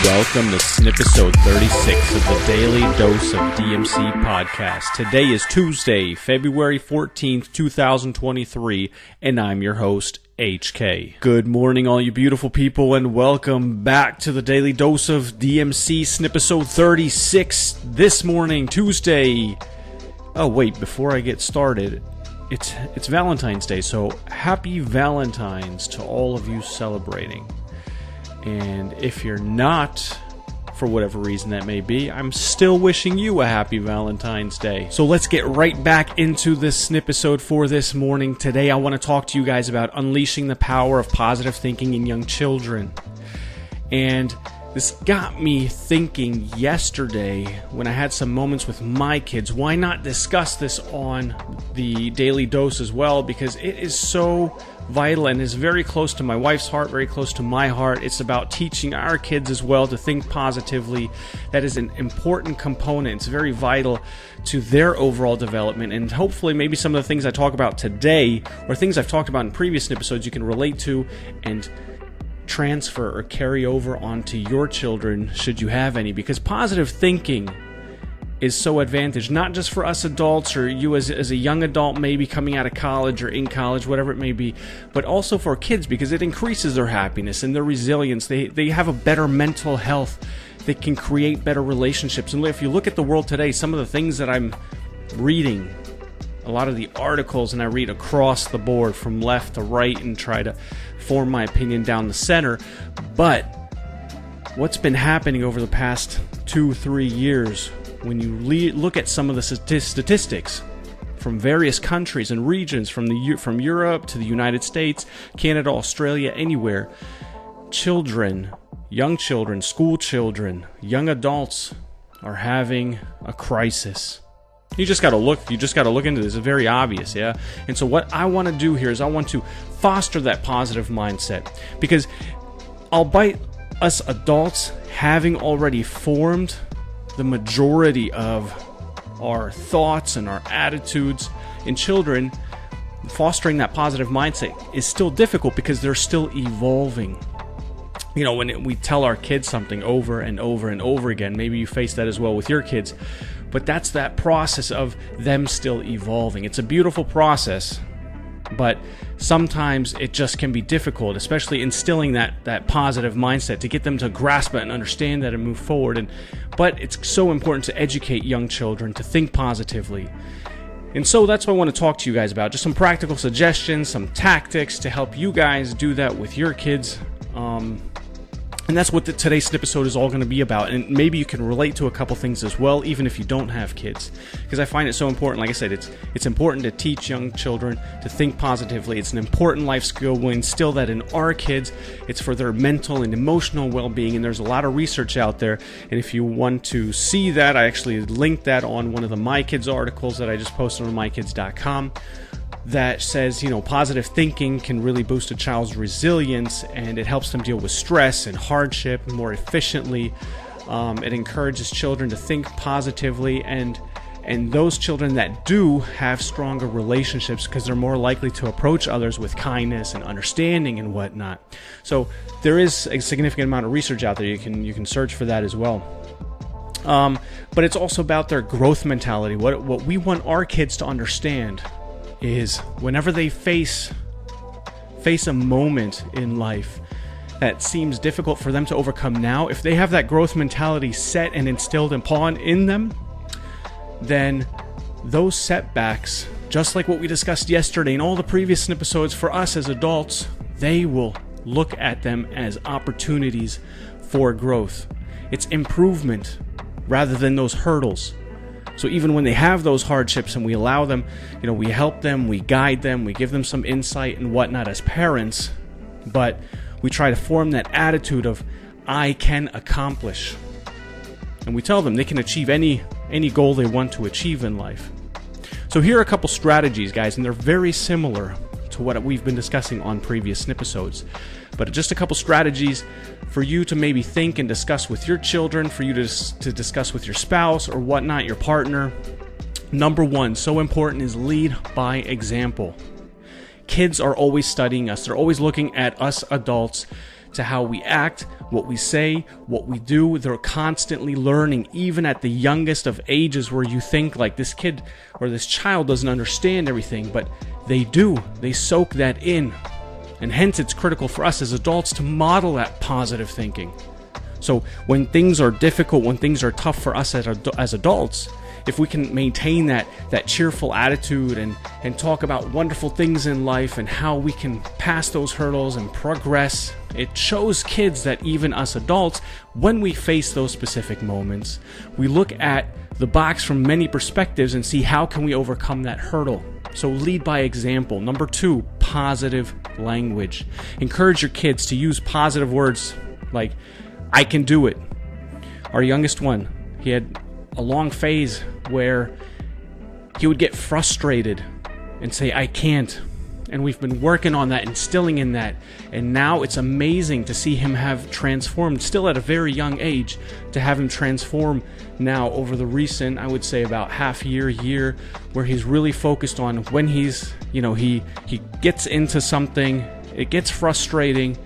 Welcome to Snipisode 36 of the Daily Dose of DMC podcast. Today is Tuesday, February 14th, 2023, and I'm your host, HK. Good morning, all you beautiful people, and welcome back to the Daily Dose of DMC Snipisode 36 this morning, Tuesday. Oh, wait, before I get started, it's Valentine's Day, so happy Valentine's to all of you celebrating. And if you're not, for whatever reason that may be, I'm still wishing you a happy Valentine's Day. So let's get right back into this Snipisode for this morning. Today I want to talk to you guys about unleashing the power of positive thinking in young children. And this got me thinking yesterday when I had some moments with my kids. Why not discuss this on the Daily Dose as well? Because it is so vital and is very close to my wife's heart, very close to my heart. It's about teaching our kids as well to think positively. That is an important component. It's very vital to their overall development, and hopefully maybe some of the things I talk about today or things I've talked about in previous episodes you can relate to and transfer or carry over onto your children should you have any, because positive thinking is so advantaged, not just for us adults or you as a young adult maybe coming out of college or in college, whatever it may be, but also for kids, because it increases their happiness and their resilience. They have a better mental health. They can create better relationships. And if you look at the world today, some of the things that I'm reading, a lot of the articles, and I read across the board from left to right and try to form my opinion down the center, but what's been happening over the past 2-3 years, when you look at some of the statistics from various countries and regions, from Europe to the United States, Canada, Australia, anywhere, children, young children, school children, young adults are having a crisis. You just got to look into this. It's very obvious, yeah? And so what I want to do here is I want to foster that positive mindset, because albeit us adults having already formed the majority of our thoughts and our attitudes, in children, fostering that positive mindset is still difficult because they're still evolving. You know, when we tell our kids something over and over and over again, maybe you face that as well with your kids, but that's that process of them still evolving. It's a beautiful process, but sometimes it just can be difficult, especially instilling that positive mindset to get them to grasp it and understand that and move forward. But it's so important to educate young children to think positively. And so that's what I want to talk to you guys about. Just some practical suggestions, some tactics to help you guys do that with your kids. And that's what today's Snipisode is all going to be about. And maybe you can relate to a couple things as well, even if you don't have kids. Because I find it so important. Like I said, it's important to teach young children to think positively. It's an important life skill. We instill that in our kids. It's for their mental and emotional well-being. And there's a lot of research out there. And if you want to see that, I actually linked that on one of the My Kids articles that I just posted on mykids.com. That says, positive thinking can really boost a child's resilience, and it helps them deal with stress and hardship more efficiently. It encourages children to think positively, and those children that do have stronger relationships because they're more likely to approach others with kindness and understanding and whatnot. So there is a significant amount of research out there. You can search for that as well. But it's also about their growth mentality. What we want our kids to understand is whenever they face a moment in life that seems difficult for them to overcome now, if they have that growth mentality set and instilled upon in them, then those setbacks, just like what we discussed yesterday in all the previous episodes, for us as adults, they will look at them as opportunities for growth. It's improvement rather than those hurdles. So even when they have those hardships and we allow them, we help them, we guide them, we give them some insight and whatnot as parents, but we try to form that attitude of, I can accomplish. And we tell them they can achieve any goal they want to achieve in life. So here are a couple strategies, guys, and they're very similar to what we've been discussing on previous Snipisodes. But just a couple strategies for you to maybe think and discuss with your children, for you to discuss with your spouse or whatnot, your partner. Number one, so important, is lead by example. Kids are always studying us. They're always looking at us adults to how we act, what we say, what we do. They're constantly learning, even at the youngest of ages, where you think like this kid or this child doesn't understand everything, but they do. They soak that in. And hence it's critical for us as adults to model that positive thinking. So when things are difficult, when things are tough for us as adults, if we can maintain that cheerful attitude and talk about wonderful things in life and how we can pass those hurdles and progress, it shows kids that even us adults, when we face those specific moments, we look at the box from many perspectives and see how can we overcome that hurdle. So lead by example. Number 2, positive language. Encourage your kids to use positive words like, I can do it. Our youngest one, he had a long phase where he would get frustrated and say, I can't. And we've been working on that, instilling in that. And now it's amazing to see him have transformed, still at a very young age, to have him transform now over the recent, I would say about half year, where he's really focused on when he's, he gets into something, it gets frustrating,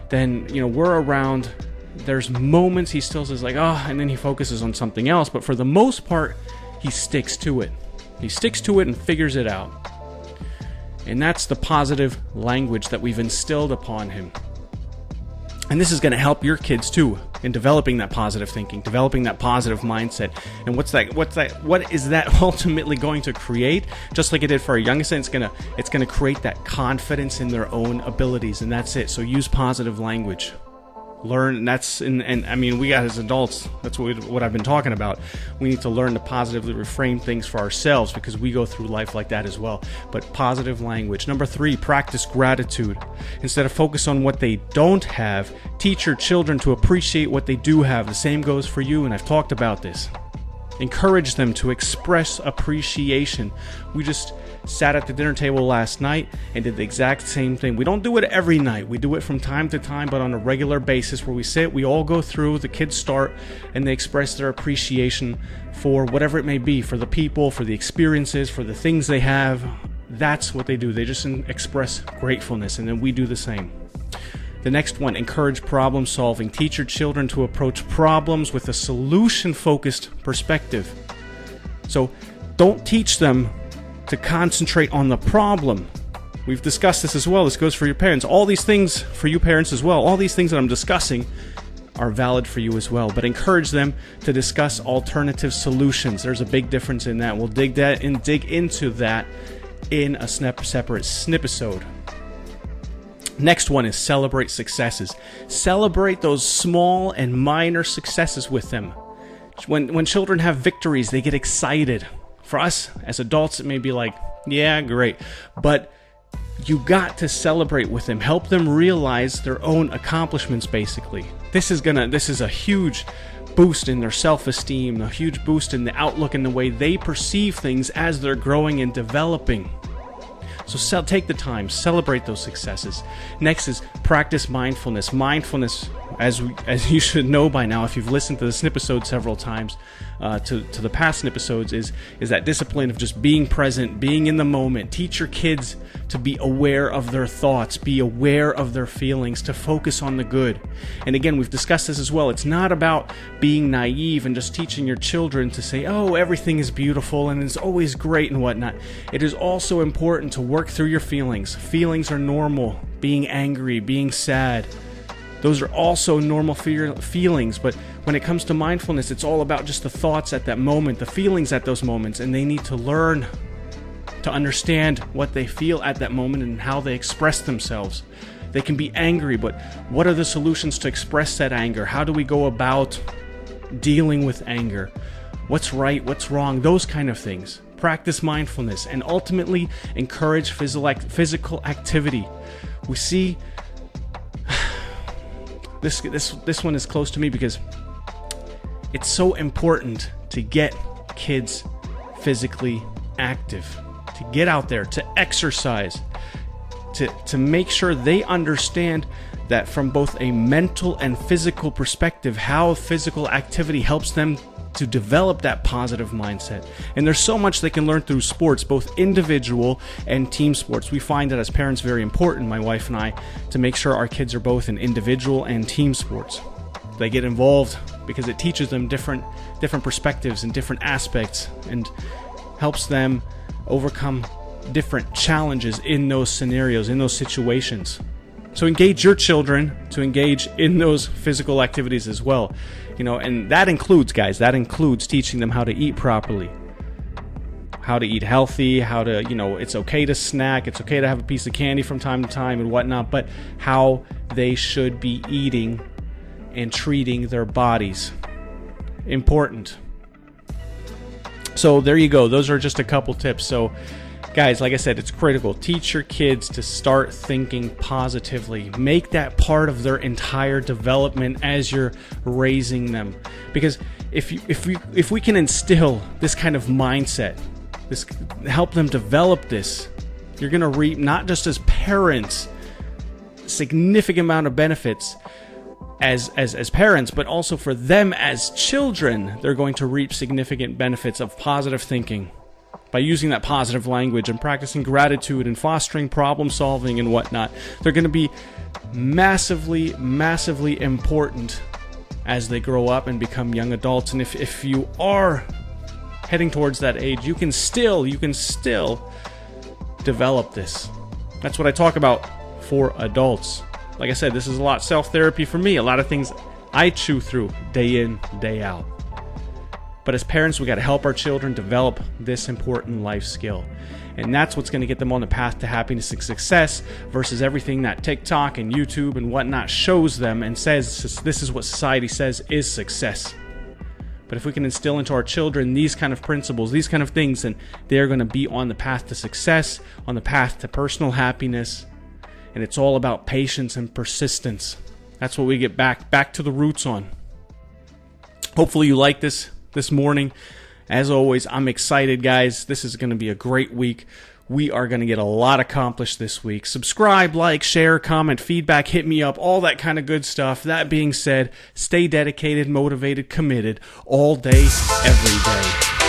then, we're around. There's moments he still says like, and then he focuses on something else. But for the most part, he sticks to it. He sticks to it and figures it out. And that's the positive language that we've instilled upon him. And this is going to help your kids too in developing that positive thinking, developing that positive mindset. And what is that ultimately going to create? Just like it did for our youngest, it's going to create that confidence in their own abilities, and that's it. So use positive language. Learn, and I mean, we got as adults, that's what I've been talking about. We need to learn to positively reframe things for ourselves because we go through life like that as well. But positive language. Number 3, practice gratitude. Instead of focus on what they don't have, teach your children to appreciate what they do have. The same goes for you, and I've talked about this. Encourage them to express appreciation. We just sat at the dinner table last night and did the exact same thing. We don't do it every night. We do it from time to time, but on a regular basis where we sit, we all go through, the kids start, and they express their appreciation for whatever it may be, for the people, for the experiences, for the things they have. That's what they do. They just express gratefulness, and then we do the same. The next one, encourage problem solving. Teach your children to approach problems with a solution-focused perspective. So don't teach them to concentrate on the problem. We've discussed this as well. This goes for your parents. All these things for you parents as well. All these things that I'm discussing are valid for you as well. But encourage them to discuss alternative solutions. There's a big difference in that. We'll dig into that in a separate Snipisode. Next one is celebrate successes. Celebrate those small and minor successes with them. When children have victories, they get excited. For us as adults, it may be like, yeah, great. But you got to celebrate with them. Help them realize their own accomplishments, basically. This is a huge boost in their self-esteem, a huge boost in the outlook and the way they perceive things as they're growing and developing. So take the time, celebrate those successes. Next is practice mindfulness. Mindfulness, as you should know by now, if you've listened to the Snipisode several times, to the past Snipisodes, is that discipline of just being present, being in the moment. Teach your kids to be aware of their thoughts, be aware of their feelings, to focus on the good. And again, we've discussed this as well. It's not about being naive and just teaching your children to say, oh, everything is beautiful and it's always great and whatnot. It is also important to work through your feelings. Feelings are normal. Being angry, being sad, those are also normal feelings. But when it comes to mindfulness, it's all about just the thoughts at that moment, the feelings at those moments, and they need to learn to understand what they feel at that moment and how they express themselves. They can be angry, but what are the solutions to express that anger? How do we go about dealing with anger? What's right? What's wrong? Those kind of things. Practice mindfulness and ultimately encourage physical activity. We see this one is close to me because it's so important to get kids physically active, to get out there, to exercise, to make sure they understand that from both a mental and physical perspective, how physical activity helps them to develop that positive mindset. And there's so much they can learn through sports, both individual and team sports. We find that as parents very important, my wife and I, to make sure our kids are both in individual and team sports. They get involved because it teaches them different perspectives and different aspects and helps them overcome different challenges in those scenarios, in those situations. So engage your children to engage in those physical activities as well. And that includes, guys, teaching them how to eat properly, how to eat healthy, how to, it's okay to snack, it's okay to have a piece of candy from time to time and whatnot, but how they should be eating and treating their bodies. Important. So there you go. Those are just a couple tips. So guys, like I said, it's critical. Teach your kids to start thinking positively. Make that part of their entire development as you're raising them. Because if we can instill this kind of mindset, help them develop this, you're going to reap, not just as parents, significant amount of benefits as parents, but also for them as children. They're going to reap significant benefits of positive thinking. By using that positive language and practicing gratitude and fostering problem solving and whatnot, they're going to be massively, massively important as they grow up and become young adults. And if you are heading towards that age, you can still develop this. That's what I talk about for adults. Like I said, this is a lot self-therapy for me. A lot of things I chew through day in, day out. But as parents, we got to help our children develop this important life skill. And that's what's going to get them on the path to happiness and success versus everything that TikTok and YouTube and whatnot shows them and says this is what society says is success. But if we can instill into our children these kind of principles, these kind of things, then they're going to be on the path to success, on the path to personal happiness. And it's all about patience and persistence. That's what we get back to the roots on. Hopefully you like this morning. As always, I'm excited, guys. This is going to be a great week. We are going to get a lot accomplished this week. Subscribe, like, share, comment, feedback, hit me up, all that kind of good stuff. That being said, stay dedicated, motivated, committed all day, every day.